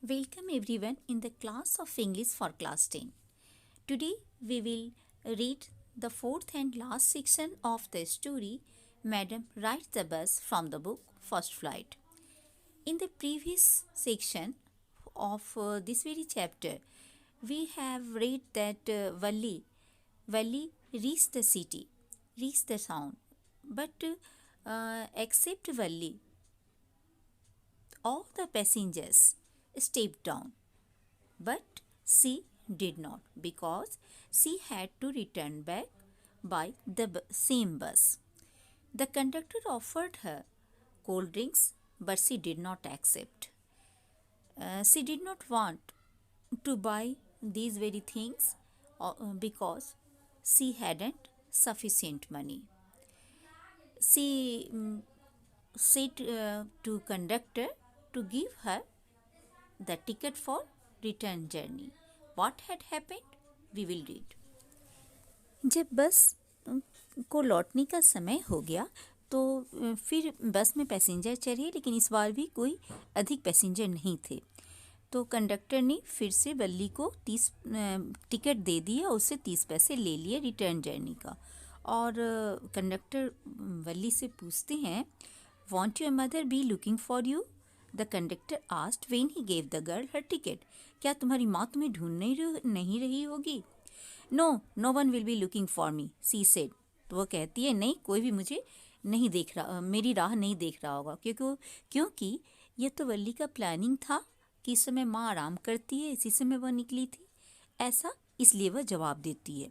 Welcome everyone in the class of English for class 10. Today we will read the fourth and last section of the story Madam Rides the Bus from the book First Flight. In the previous section of this very chapter, we have read that Valli reached the city, reached the town, but except Valli, all the passengers stepped down. But she did not because she had to return back by the same bus. The conductor offered her cold drinks, but she did not accept. She did not want to buy these very things because she hadn't sufficient money. She said to conductor to give her the ticket for return journey. What had happened? We will read. जब बस को लौटने का समय हो गया तो फिर बस में पैसेंजर चढ़े, लेकिन इस बार भी कोई अधिक पैसेंजर नहीं थे। तो कंडक्टर ने फिर से वल्ली को 30 टिकट दे दिया, उससे 30 पैसे ले लिए रिटर्न जर्नी का। और कंडक्टर वल्ली से पूछते हैं, won't your mother be looking for you? The conductor asked when he gave the girl her ticket. क्या तुम्हारी माँ तुम्हें ढूंढ नहीं रही होगी? No one will be looking for me, she said. तो वो कहती है, नहीं, कोई भी मुझे नहीं देख रहा, मेरी राह नहीं देख रहा होगा, क्योंकि ये तो वल्ली का प्लानिंग था कि इस समय माँ आराम करती है, इसी समय वह निकली थी, ऐसा इसलिए वह जवाब देती है।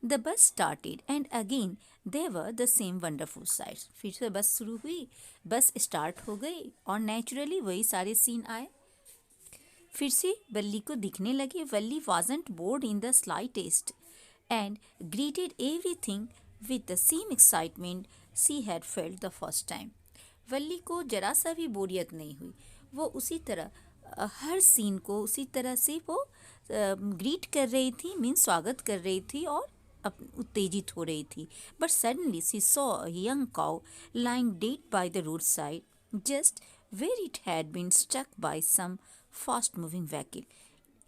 The bus started and again there were the same wonderful sights. फिर से बस शुरू हुई, बस स्टार्ट हो गई और नेचुरली वही सारे सीन आए। फिर से वल्ली को दिखने लगे। Valli wasn't bored in the slightest and greeted everything with the same excitement she had felt the first time. वल्ली को जरा सा भी बोरियत नहीं हुई। वो उसी तरह हर सीन को उसी तरह से वो ग्रीट कर रही थी, मीन स्वागत कर रही थी और उत्तेजित हो रही थी। But suddenly she saw a young cow lying dead by the roadside just where it had been struck by some fast moving vehicle.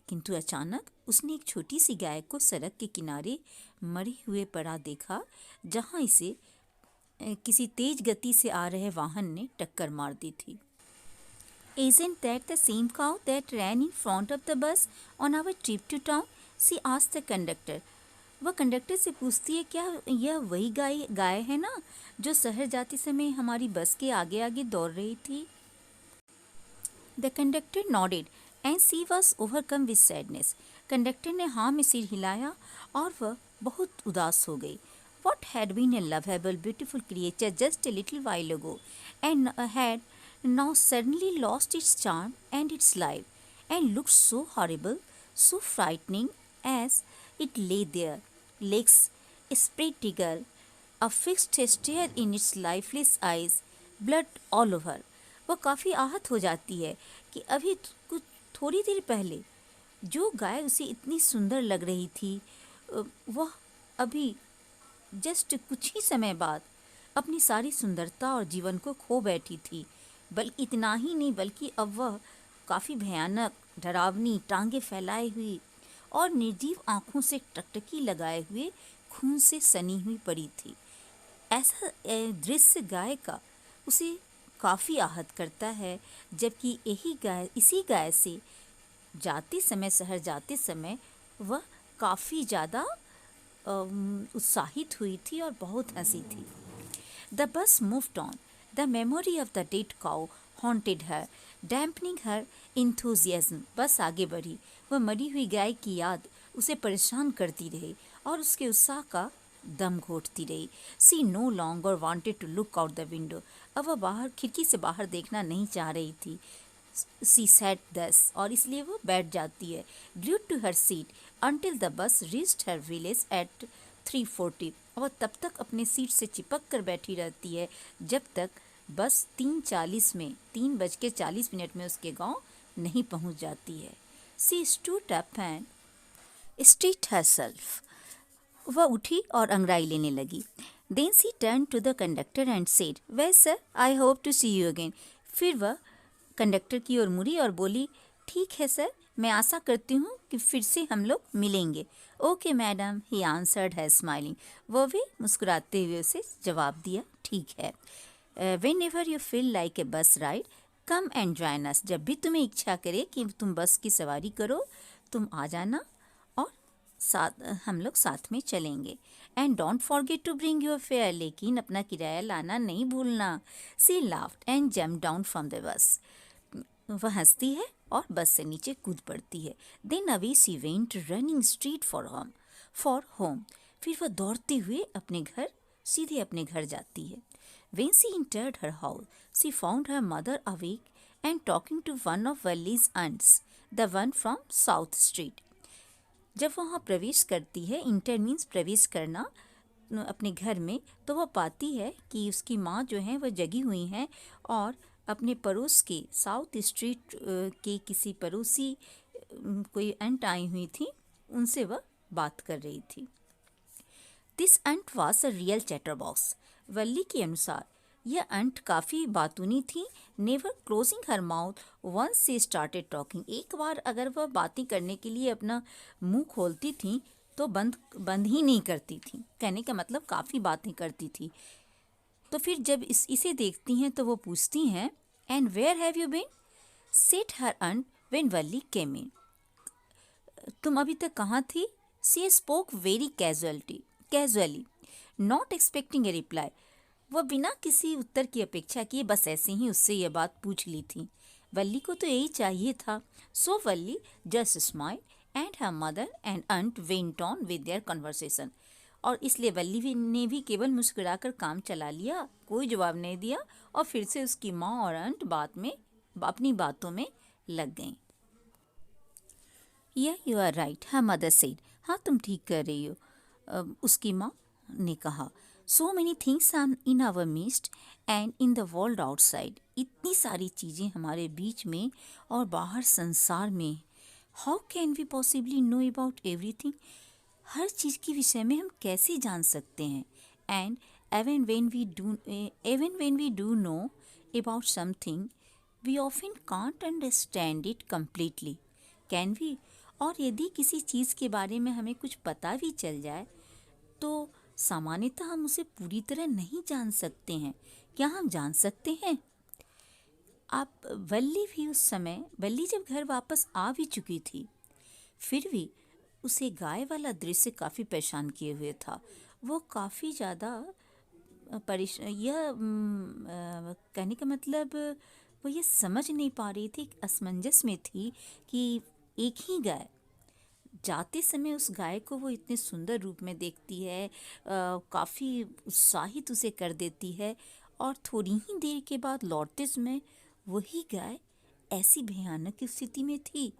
किंतु अचानक उसने एक छोटी सी गाय को सड़क के किनारे मरे हुए पड़ा देखा, जहां इसे किसी तेज गति से आ रहे वाहन ने टक्कर मार दी थी। Isn't that the same cow that ran in front of the bus on our trip to town? She asked the conductor. वह कंडक्टर से पूछती है, क्या यह वही गाय है ना जो शहर जाते समय हमारी बस के आगे आगे दौड़ रही थी? The conductor nodded and she was overcome with sadness. Conductor ने हाँ में सिर हिलाया और वह बहुत उदास हो गई। What had been a lovable, beautiful creature just a little while ago and had now suddenly lost its charm and its life and looked so horrible, so frightening as it lay there, legs spread eagle, a fixed stare in its lifeless eyes, blood all over. वह काफ़ी आहत हो जाती है कि अभी कुछ थोड़ी देर पहले जो गाय उसे इतनी सुंदर लग रही थी, वह अभी जस्ट कुछ ही समय बाद अपनी सारी सुंदरता और जीवन को खो बैठी थी। बल्कि इतना ही नहीं, बल्कि अब वह काफ़ी भयानक, डरावनी, टांगे फैलाए हुई और निर्जीव आँखों से टकटकी लगाए हुए खून से सनी हुई पड़ी थी। ऐसा दृश्य गाय का उसे काफ़ी आहत करता है, जबकि इसी गाय से शहर जाते समय वह काफ़ी ज़्यादा उत्साहित हुई थी और बहुत हंसी थी। The bus moved on. The memory of the dead cow haunted her, dampening her enthusiasm. बस आगे बढ़ी। वह मरी हुई गाय की याद उसे परेशान करती रही और उसके उत्साह का दम घोटती रही। She no longer wanted to look out the window. अब वह खिड़की से बाहर देखना नहीं चाह रही थी। सी सैट दस, और इसलिए वो बैठ जाती है। Glued to her seat until the bus reached her village at 3:40। वह तब तक अपने सीट से चिपक कर बैठी रहती है जब तक बस 3:40 में उसके गांव नहीं पहुंच जाती है। She stood up and stretched herself. वह उठी और अंगड़ाई लेने लगी। Then she turn to the conductor and said, well sir, I hope to see you again. फिर वह कंडक्टर की ओर मुड़ी और बोली, ठीक है सर, मैं आशा करती हूँ कि फिर से हम लोग मिलेंगे। ओके मैडम, ही आंसर्ड है स्माइलिंग। वो भी मुस्कुराते हुए उसे जवाब दिया, ठीक है। When you feel like a bus ride, come and join us. जब भी तुम्हें इच्छा करे कि तुम बस की सवारी करो, तुम आ जाना और साथ हम लोग साथ में चलेंगे। And don't forget to bring your fare, लेकिन अपना किराया लाना नहीं भूलना। She laughed and jump down from the bus. वह हंसती है और बस से नीचे कूद पड़ती है। Then away she went running straight for home. फिर वह दौड़ते हुए सीधे अपने घर जाती है। When she entered her house, she found her mother awake and talking to one of Wally's aunts, the one from South Street. जब वहाँ प्रवेश करती है, इंटर मीन्स प्रवेश करना अपने घर में, तो वह पाती है कि उसकी माँ जो है वह जगी हुई हैं और अपने पड़ोस के साउथ स्ट्रीट के किसी पड़ोसी कोई अंट आई हुई थी, उनसे वह बात कर रही थी। This aunt was a real chatterbox. Valli के अनुसार यह अंट काफ़ी बातूनी थी। Never closing her mouth once she started talking. एक बार अगर वह बातें करने के लिए अपना मुंह खोलती थी तो बंद ही नहीं करती थी। कहने का मतलब काफ़ी बातें करती थी। तो फिर जब इसे देखती हैं तो वो पूछती हैं, and where have you been, said her aunt when Valli came in. तुम अभी तक कहाँ थी? She spoke very casually not expecting a reply. वह बिना किसी उत्तर की अपेक्षा किए बस ऐसे ही उससे यह बात पूछ ली थी। वल्ली को तो यही चाहिए था। So Valli just smile and her mother and aunt went on with their conversation. और इसलिए वल्ली ने भी केवल मुस्कुराकर काम चला लिया, कोई जवाब नहीं दिया और फिर से उसकी माँ और अंट अपनी बातों में लग गईं। You are right, her mother said. हाँ, तुम ठीक कर रही हो, उसकी माँ ने कहा। So many things are in our midst and in the world outside. इतनी सारी चीज़ें हमारे बीच में और बाहर संसार में। How can we possibly know about everything. हर चीज़ के विषय में हम कैसे जान सकते हैं। And even when we do know about something, we often can't understand it completely. Can we? और यदि किसी चीज़ के बारे में हमें कुछ पता भी चल जाए तो सामान्यतः हम उसे पूरी तरह नहीं जान सकते हैं। क्या हम जान सकते हैं? वल्ली जब घर वापस आ भी चुकी थी, फिर भी उसे गाय वाला दृश्य काफ़ी परेशान किए हुए था। वो काफ़ी ज़्यादा कहने का मतलब वो ये समझ नहीं पा रही थी, असमंजस में थी कि एक ही गाय, जाते समय उस गाय को वो इतने सुंदर रूप में देखती है, काफ़ी उत्साहित उसे कर देती है, और थोड़ी ही देर के बाद लौटते समय वही गाय ऐसी भयानक स्थिति में थी।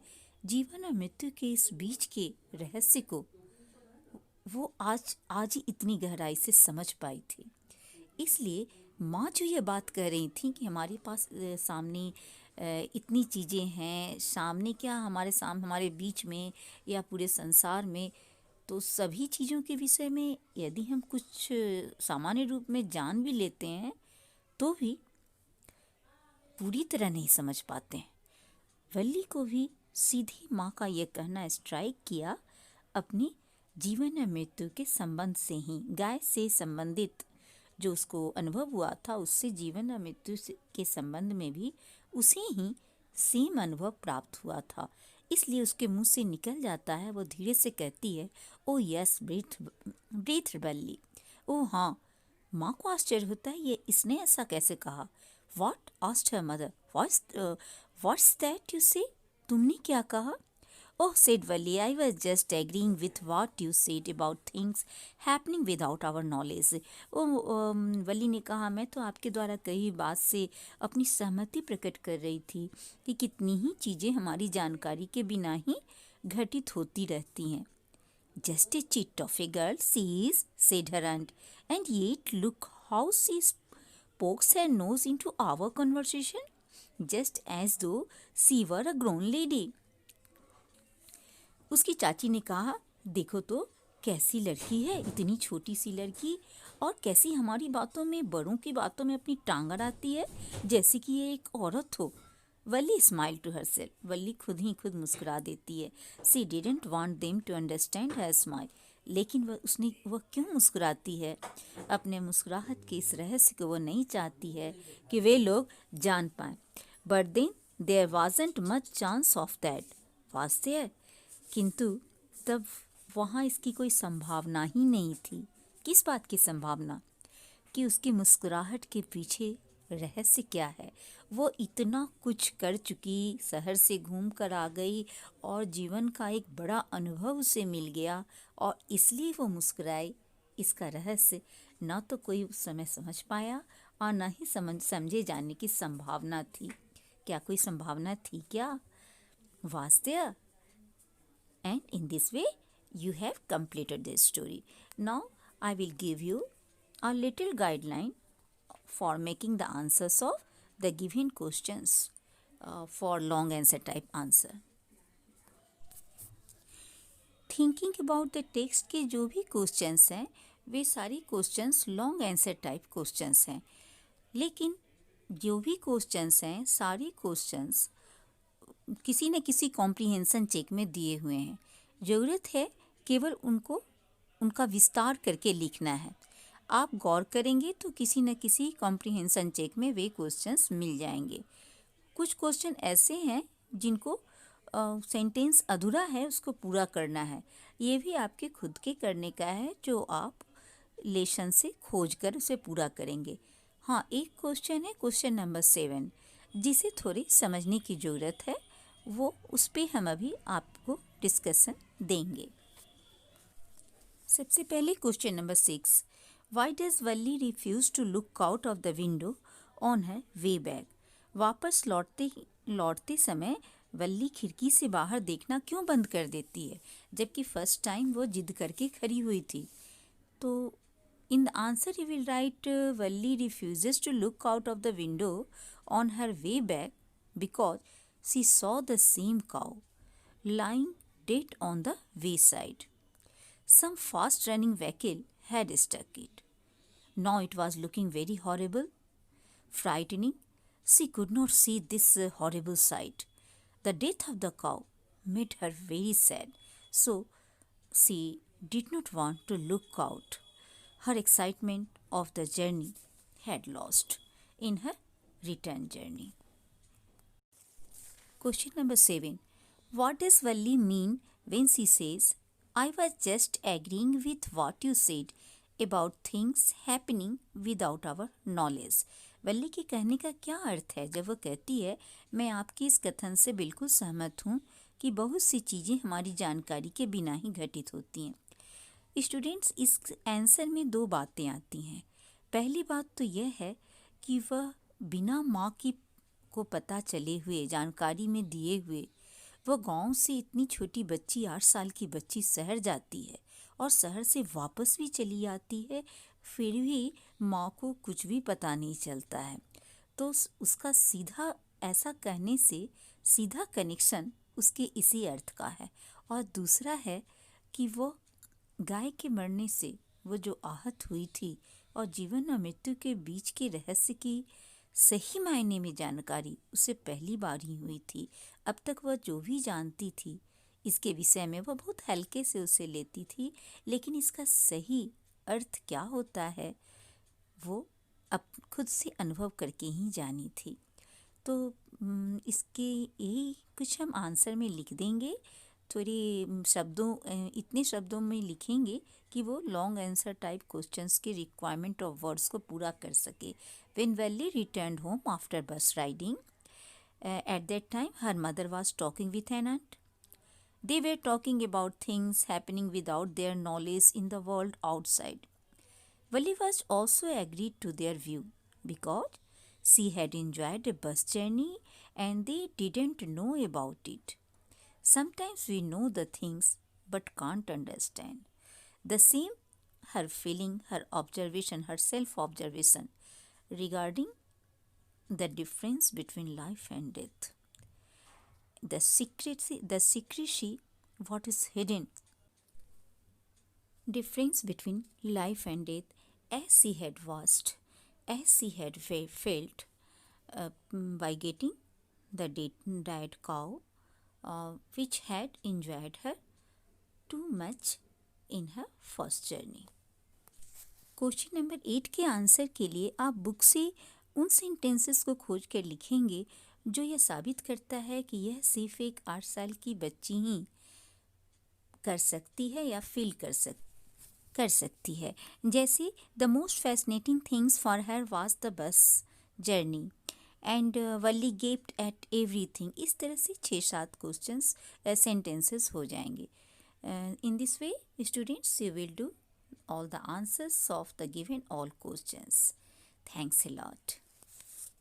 जीवन और मृत्यु के इस बीच के रहस्य को वो आज ही इतनी गहराई से समझ पाई थी। इसलिए माँ जो ये बात कह रही थी कि हमारे पास सामने इतनी चीज़ें हैं, सामने क्या हमारे बीच में या पूरे संसार में, तो सभी चीज़ों के विषय में यदि हम कुछ सामान्य रूप में जान भी लेते हैं तो भी पूरी तरह नहीं समझ पाते हैं। वल्ली को भी सीधी माँ का यह कहना स्ट्राइक किया। अपनी जीवन और मृत्यु के संबंध से ही, गाय से संबंधित जो उसको अनुभव हुआ था, उससे जीवन और मृत्यु के संबंध में भी उसे ही सेम अनुभव प्राप्त हुआ था। इसलिए उसके मुंह से निकल जाता है, वो धीरे से कहती है, ओ यस ब्रीथ वल्ली। ओ हाँ। माँ को आश्चर्य होता है, ये इसने ऐसा कैसे कहा। What asked her mother, what's that you say, तुमने क्या कहा। Oh said Valli, I was just agreeing with what you said about things happening without our knowledge. Valli ने कहा, मैं तो आपके द्वारा कही बात से अपनी सहमति प्रकट कर रही थी कि कितनी ही चीज़ें हमारी जानकारी के बिना ही घटित होती रहती हैं। Just a chit of a girl she is, said her aunt, and yet look how she pokes her nose into our conversation just as though she were a grown lady. उसकी चाची ने कहा, देखो तो कैसी लड़की है, इतनी छोटी सी लड़की, और कैसी हमारी बातों में, बड़ों की बातों में अपनी टांग अड़ाती है जैसे कि ये एक औरत हो। Valli smile to herself, Valli खुद ही खुद मुस्कुरा देती है। She didn't want them to understand her smile, लेकिन वह क्यों मुस्कुराती है? अपने मुस्कुराहट के इस रहस्य को वो नहीं चाहती है कि वे लोग जान पाएं। But then there wasn't much chance of that, was there? किंतु तब वहाँ इसकी कोई संभावना ही नहीं थी। किस बात की संभावना? कि उसकी मुस्कुराहट के पीछे रहस्य क्या है। वो इतना कुछ कर चुकी, शहर से घूम कर आ गई और जीवन का एक बड़ा अनुभव उसे मिल गया और इसलिए वो मुस्कुराई। इसका रहस्य न तो कोई उस समय समझ पाया और न ही समझे जाने की संभावना थी। क्या कोई संभावना थी क्या? Was there? And in this way, you have completed this story. Now, I will give you a little guideline for making the answers of the given questions for long answer type answer. Thinking about the text के जो भी questions हैं वे सारी questions long answer type questions हैं, लेकिन जो भी questions हैं सारी क्वेश्चंस किसी न किसी कॉम्प्रिहेंशन चेक में दिए हुए हैं। ज़रूरत है केवल उनका विस्तार करके लिखना है। आप गौर करेंगे तो किसी न किसी कॉम्प्रिहेंशन चेक में वे क्वेश्चंस मिल जाएंगे। कुछ क्वेश्चन ऐसे हैं जिनको सेंटेंस अधूरा है उसको पूरा करना है। ये भी आपके खुद के करने का है जो आप लेसन से खोज कर उसे पूरा करेंगे। हाँ, एक क्वेश्चन है क्वेश्चन नंबर 7 जिसे थोड़ी समझने की ज़रूरत है, वो उस पर हम अभी आपको डिस्कशन देंगे। सबसे पहले question number 6, why does Valli refuse to look out of the window on her way back? वापस लौटते समय वल्ली खिड़की से बाहर देखना क्यों बंद कर देती है, जबकि फर्स्ट टाइम वो जिद करके खड़ी हुई थी? तो in the answer you will write Valli refuses to look out of the window on her way back because she saw the same cow lying dead on the wayside. Some fast-running vehicle had struck it. Now it was looking very horrible, frightening. She could not see this horrible sight. The death of the cow made her very sad, so she did not want to look out. Her excitement of the journey had lost in her return journey. Question number 7. What does Valli mean when she says, I was just agreeing with what you said about things happening without our knowledge? वल्ली के कहने का क्या अर्थ है जब वो कहती है मैं आपकी इस कथन से बिल्कुल सहमत हूँ कि बहुत सी चीज़ें हमारी जानकारी के बिना ही घटित होती हैं। स्टूडेंट्स, इस आंसर में 2 बातें आती हैं। पहली बात तो यह है कि वह बिना माँ की को पता चले हुए जानकारी में दिए हुए वो गांव से इतनी छोटी बच्ची 8 साल की बच्ची शहर जाती है और शहर से वापस भी चली आती है, फिर भी माँ को कुछ भी पता नहीं चलता है। तो उसका सीधा ऐसा कहने से सीधा कनेक्शन उसके इसी अर्थ का है। और दूसरा है कि वो गाय के मरने से वो जो आहत हुई थी और जीवन और मृत्यु के बीच के रहस्य की सही मायने में जानकारी उसे पहली बार ही हुई थी। अब तक वह जो भी जानती थी इसके विषय में वह बहुत हल्के से उसे लेती थी, लेकिन इसका सही अर्थ क्या होता है वो अब खुद से अनुभव करके ही जानी थी। तो इसके यही कुछ हम आंसर में लिख देंगे, थोड़े शब्दों इतने शब्दों में लिखेंगे कि वो लॉन्ग आंसर टाइप क्वेश्चंस के रिक्वायरमेंट ऑफ वर्ड्स को पूरा कर सके। When Valli returned home after bus riding, at that time her mother was talking with an aunt. They were talking about things happening without their knowledge in the world outside. Valli was also agreed to their view because she had enjoyed a bus journey and they didn't know about it. Sometimes we know the things but can't understand. The same her feeling, her observation, her self-observation regarding the difference between life and death. The secrecy, what is hidden, difference between life and death, as she had watched, as she had felt by getting the dead cow, which had enjoyed her too much in her first journey. Question number 8 के answer के लिए आप book से उन sentences को खोज कर लिखेंगे जो यह साबित करता है कि यह सिर्फ एक 8 साल की बच्ची ही कर सकती है या फील कर सकती है। जैसे the most fascinating things for her was the bus journey and Valli gaped at everything. इस तरह से 6-7 क्वेश्चंस सेंटेंसेस हो जाएंगे। In this way, students, you will do all the answers of the given all questions. Thanks a lot.